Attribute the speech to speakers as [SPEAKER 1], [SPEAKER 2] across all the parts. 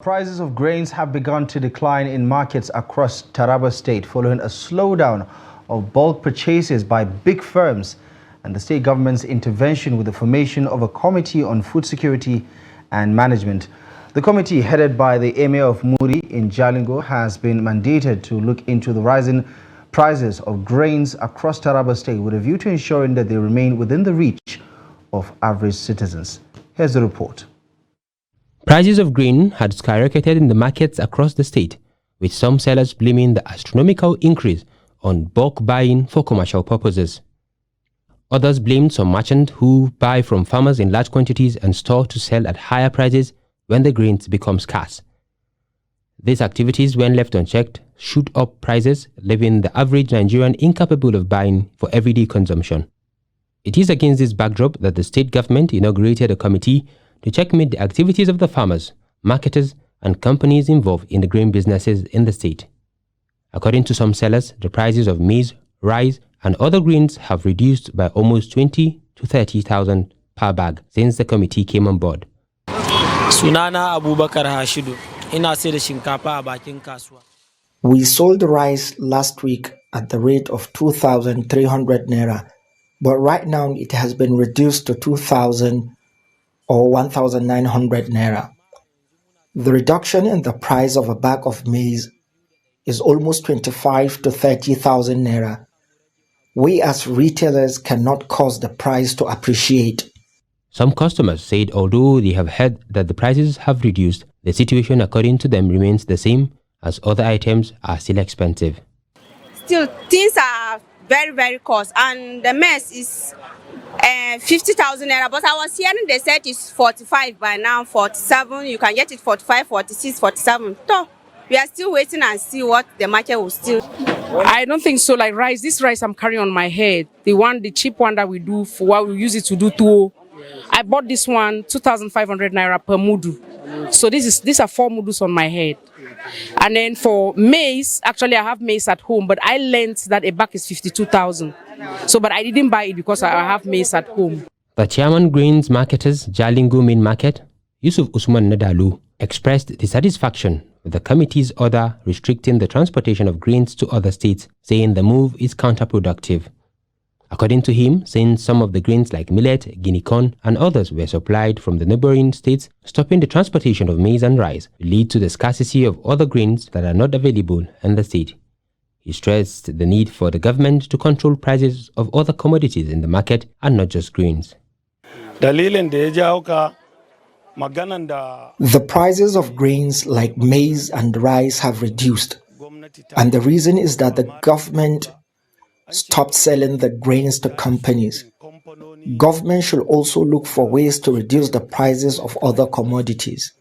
[SPEAKER 1] Prices of grains have begun to decline in markets across Taraba state following a slowdown of bulk purchases by big firms and the state government's intervention with the formation of a committee on food security and management. The committee, headed by the Emir of Muri in Jalingo, has been mandated to look into the rising prices of grains across Taraba state with a view to ensuring that they remain within the reach of average citizens. Here's the report.
[SPEAKER 2] Prices of grain had skyrocketed in the markets across the state, with some sellers blaming the astronomical increase on bulk buying for commercial purposes. Others blamed some merchants who buy from farmers in large quantities and store to sell at higher prices when the grains become scarce. These activities, when left unchecked, shoot up prices, leaving the average Nigerian incapable of buying for everyday consumption. It is against this backdrop that the state government inaugurated a committee to checkmate the activities of the farmers, marketers, and companies involved in the grain businesses in the state. According to some sellers, the prices of maize, rice, and other grains have reduced by almost 20 to 30,000 per bag since the committee came on board.
[SPEAKER 3] We sold rice last week at the rate of 2,300 naira, but right now it has been reduced to 2,000 or 1,900 naira. The reduction in the price of a bag of maize is almost 25 to 30,000 naira. We as retailers cannot cause the price to appreciate.
[SPEAKER 2] Some customers said although they have heard that the prices have reduced, the situation according to them remains the same as other items are still expensive.
[SPEAKER 4] Still, things are very cost, and the maize is 50,000 naira, but I was hearing they said it's 45 by now, 47. You can get it 45, 46, 47. So we are still waiting and see what the market will still.
[SPEAKER 5] I don't think so. Like rice, this rice I'm carrying on my head, the cheap one that we do for what we use it to do tuwo. I bought this one 2,500 naira per mudu. So these are 4 mudus on my head. And then for maize, actually I have maize at home, but I learned that a bag is 52,000. So, but I didn't buy it because I have maize at home.
[SPEAKER 2] The chairman grains marketers Jalingo main market, Yusuf Usman Nadalu, expressed dissatisfaction with the committee's order restricting the transportation of grains to other states, saying the move is counterproductive. According to him, since some of the grains like millet, guinea corn, and others were supplied from the neighboring states, stopping the transportation of maize and rice will lead to the scarcity of other grains that are not available in the state. He stressed the need for the government to control prices of other commodities in the market and not just grains.
[SPEAKER 3] The prices of grains like maize and rice have reduced, and the reason is that the government stopped selling the grains to companies. Government should also look for ways to reduce the prices of other commodities.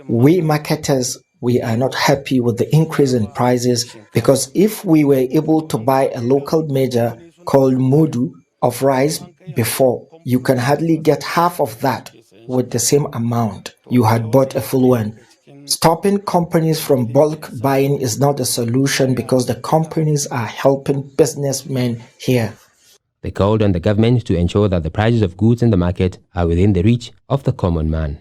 [SPEAKER 3] We marketers, we are not happy with the increase in prices, because if we were able to buy a local major called mudu of rice before, you can hardly get half of that with the same amount you had bought a full one. Stopping companies from bulk buying is not a solution because the companies are helping businessmen here.
[SPEAKER 2] They called on the government to ensure that the prices of goods in the market are within the reach of the common man.